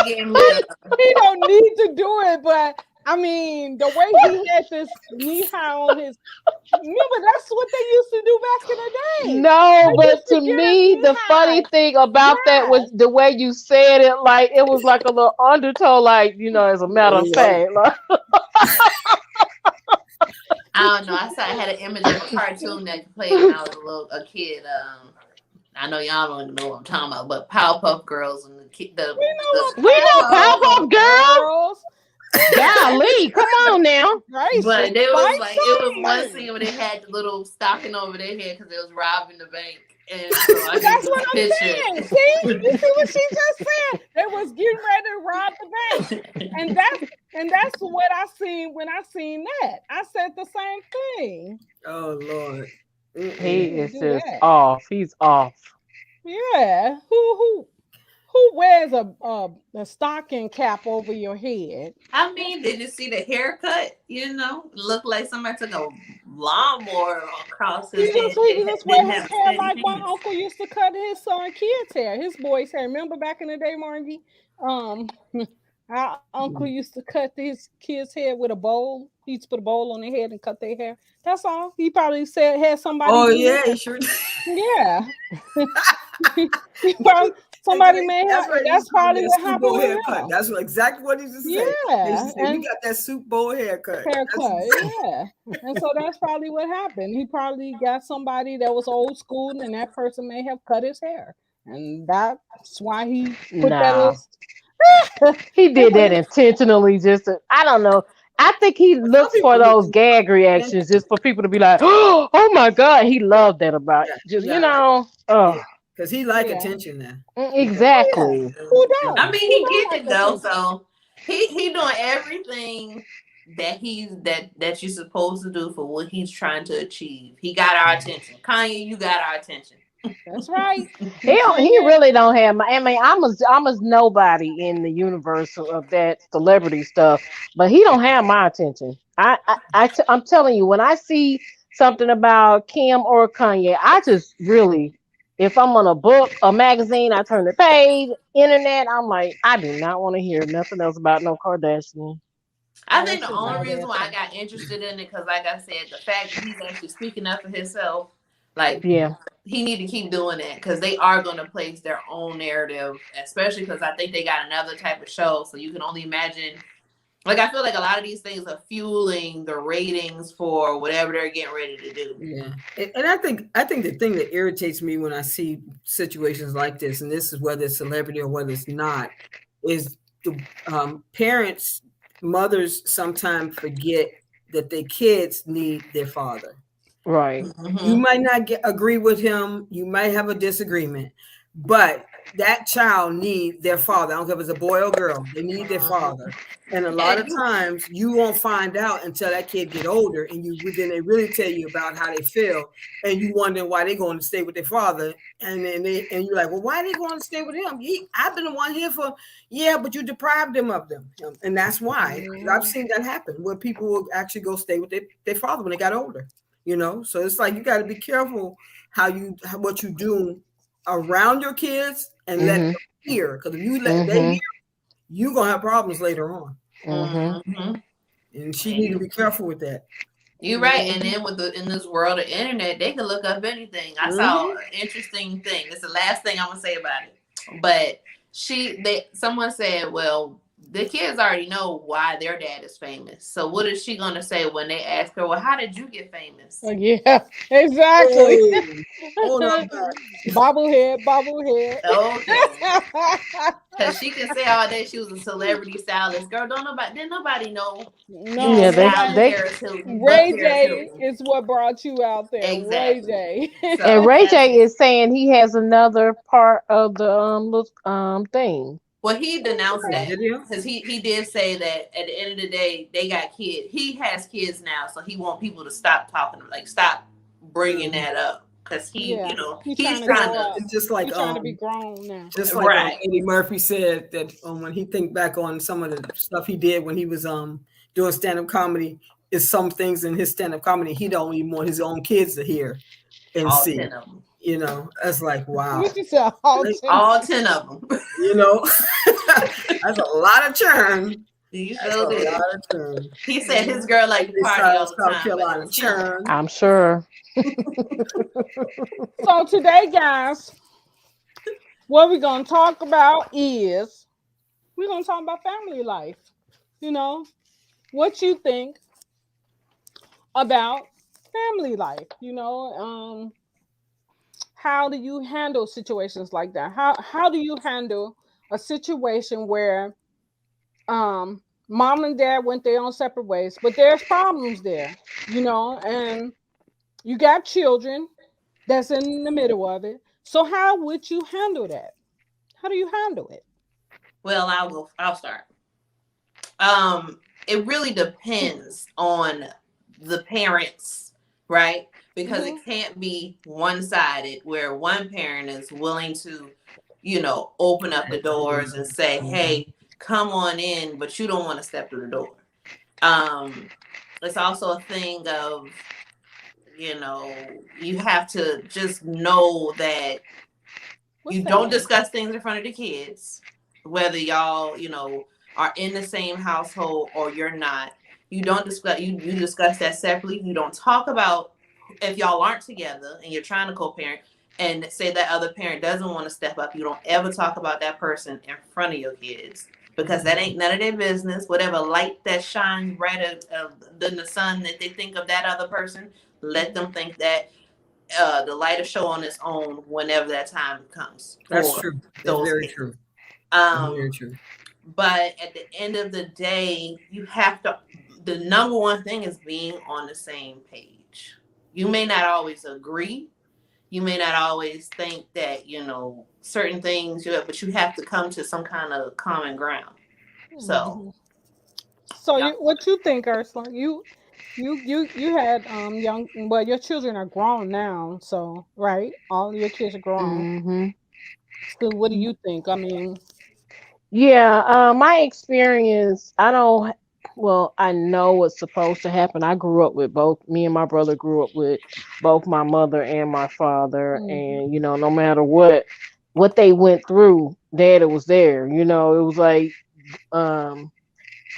getting lit up. He don't need to do it, but I mean, the way he had this knee high on his, remember that's what they used to do back in the day. No, They but used to to get a me, knee the high. funny thing about that was Yes. the way you said it. Like it was like a little undertone, like as a matter of Oh, fact. Like, I don't know. I had an image of a cartoon that played when I was a kid. I know y'all don't know what I'm talking about, but Powerpuff Girls and We know the what we know Powerpuff Powerpuff Girl. Girls. Golly, come on now. Gracious, but there was fight like it was one somebody. scene where they had the little stocking over their head because they was robbing the bank, and so I can That's what just I'm picture saying. See, you see what she just said? They was getting ready to rob the bank, it. and that's what I seen when I seen that. I said the same thing. oh Lord. He He Mm-mm. would is do just that. off. He's off. Yeah. Who wears a stocking cap over your head? I mean, did you see the haircut? Looked like somebody took a lawnmower across his head. He They just wear didn't his have hair steady like my hands. uncle used to cut his son kids' hair, his boys' hair. Remember back in the day, Margie? Um, our uncle used to cut his kids' hair with a bowl. He used to put a bowl on their head and cut their hair. That's all. He probably said had somebody Oh do yeah, that. he sure. Yeah. He That's probably, somebody right. may have. That's right. He That's used to give me probably that what soup happened bowl with haircut. him. That's exactly what he used to say. He used to Yeah, say, "We and got that soup bowl haircut." That's haircut. exactly. Yeah, and so that's probably what happened. He probably got somebody that was old school, and that person may have cut his hair, and that's why he put that Nah, little. he They did put that it. intentionally. I don't know. I think he Some looks for people look those too gag much. reactions just for people to be like, "Oh my God, he loved that about Yeah, just yeah, right. Oh, Yeah, because he like Yeah. attention now. He does. Oh yeah. exactly." Who Yeah. I don't? mean, Who he don't get like it though. attention? So he doing everything that you're supposed to do for what he's trying to achieve. He got our attention. Kanye, you got our attention. That's right. He He don't, came he in. really don't have my. I mean, I'm a nobody in the universe of that celebrity stuff, but he don't have my attention. I'm telling you, when I see something about Kim or Kanye, I just really, if I'm on a book, a magazine, I turn the page, internet, I'm like, I do not want to hear nothing else about no Kardashian. I Oh, think that the shit only out reason there why I too. got interested in it because, like I said, the fact that he's actually speaking up for himself, like Yeah. he need to keep doing that because they are going to place their own narrative, especially because I think they got another type of show. So you can only imagine. Like I feel like a lot of these things are fueling the ratings for whatever they're getting ready to do. Yeah, and I think the thing that irritates me when I see situations like this, and this is whether it's celebrity or whether it's not, is the parents, mothers sometimes forget that their kids need their father. Right. You Mm-hmm. might not agree with him. You might have a disagreement, but that child needs their father. I don't care if it's a boy or girl. They need their father. And a lot And of times you won't find out until that kid get older, and then they really tell you about how they feel, and you wonder why they're going to stay with their father. And then you're like, well, why are they going to stay with him? I've been the one here for, yeah, but you deprived them of them, and that's why I've Mhm. seen that happen where people will actually go stay with their father when they got older. So it's like you got to be careful what you do around your kids and let them Mhm. hear, because if you let they hear, Mhm. you're gonna have problems later on, Mhm. mm-hmm. and she need to be careful with that. You're right. And then in this world of internet, they can look up anything. I saw Mm-hmm. an interesting thing. It's the last thing I'm gonna say about it. But someone said, well, the kids already know why their dad is famous. So what is she gonna say when they ask her, well, how did you get famous? Oh, yeah, exactly. Oh, oh no, Bobblehead, bobblehead. Okay. Cause she can say all day she was a celebrity stylist. Girl, didn't nobody know you No, Yeah, was they styling nobody. they Paris Hilton, but Ray Paris J Hilton. is what brought you out there. Ray Exactly. J. and So Ray that's J is saying he has another part of the thing. well, he denounced the that video. because he did say that at the end of the day they got kids. He has kids now, so he want people to stop talking, like stop bringing Mhm. that up because Yeah, he he's trying to trying grow to up. It's He trying to be grown now. just like right. Eddie Murphy said that when he think back on some of the stuff he did when he was doing stand up comedy, is some things in his stand up comedy he don't even want his own kids to hear and All see. 10 of them. You know, that's like wow. What you said? All They- 10. All 10 of them. You know, that's a lot of churn. You That's a sure did. lot of churn. He said his girl like to This party all the South time, but it Carolina was him. churn. I'm sure. So today, guys, what we're gonna talk about is we're gonna talk about family life. You know, what you think about family life. How do you handle situations like that? How do you handle a situation where mom and dad went their own separate ways, but there's problems there, and you got children that's in the middle of it. So how would you handle that? How do you handle it? Well, I'll start. It really depends on the parents, right? Because it can't be one-sided where one parent is willing to, open up the doors and say, hey, come on in, but you don't want to step through the door. It's also a thing of, you have to just know that you don't discuss things in front of the kids, whether y'all, are in the same household or you're not. You don't discuss, you discuss that separately. You don't talk about if y'all aren't together and you're trying to co-parent and say that other parent doesn't want to step up. You don't ever talk about that person in front of your kids because that ain't none of their business. Whatever light that shines brighter than the sun that they think of that other person, let them think that the light will show on its own whenever that time comes. That's true. That's very true. Very true. But at the end of the day, you have to, the number one thing is being on the same page. You may not always agree. You may not always think that, certain things, but you have to come to some kind of common ground. So, what you think, Ursula? You had well, your children are grown now, so right, all your kids are grown. Mm-hmm. So what do you think? I mean, Yeah, my experience, I know what's supposed to happen. I grew up with both, me and my brother grew up with both my mother and my father. And, no matter what they went through, Daddy was there. It was like,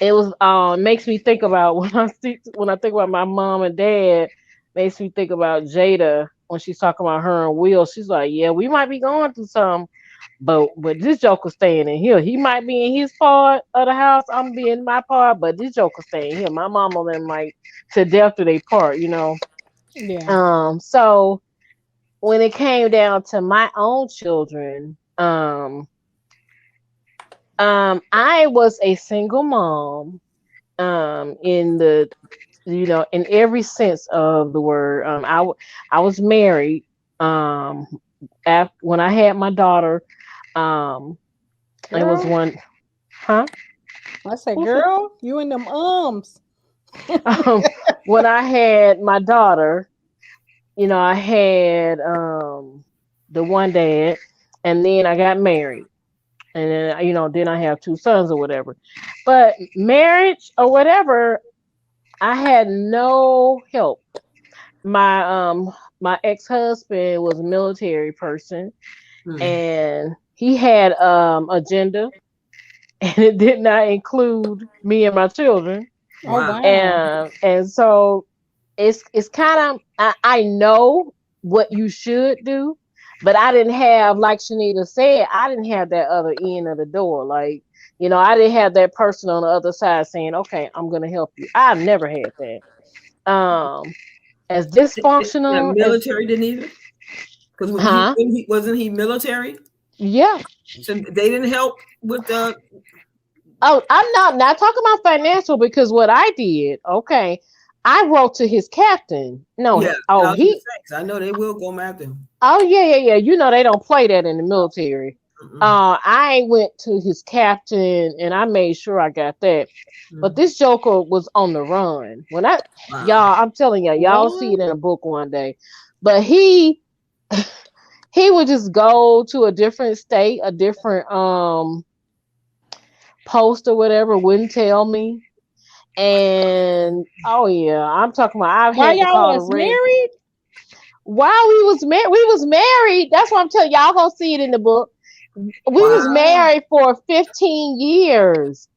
it makes me think about when I think about my mom and dad, makes me think about Jada when she's talking about her and Will. She's like, yeah, we might be going through some. But this Joker staying in here. He might be in his part of the house. I'm be in my part, but this Joker staying here. My mama and them like to death to their part, Yeah. So when it came down to my own children, I was a single mom, in the in every sense of the word. I was married. When I had my daughter, it was Girl, one, huh? I said, girl, you in them arms. When I had my daughter, I had the one dad, and then I got married, and then then I have two sons or whatever. But marriage or whatever, I had no help. My ex-husband was a military person, and he had agenda, and it did not include me and my children. Wow. Oh, wow. And so it's kind of, I know what you should do, but I didn't have, like Shanita said, I didn't have that other end of the door. Like, I didn't have that person on the other side saying, okay, I'm going to help you. I've never had that. As dysfunctional military didn't either? Because wasn't he military? Yeah. So they didn't help with the. Oh, I'm not talking about financial, because what I did, okay, I wrote to his captain. No, yeah. I know they will go after him. Oh yeah. They don't play that in the military. I went to his captain and I made sure I got that. But this Joker was on the run. Y'all, I'm telling y'all see it in a book one day. But he would just go to a different state, a different post or whatever, wouldn't tell me. And oh yeah, I'm talking about I've had to call the red. Married? while we was married. That's what I'm telling y'all. Gonna see it in the book. We was Wow. married for 15 years.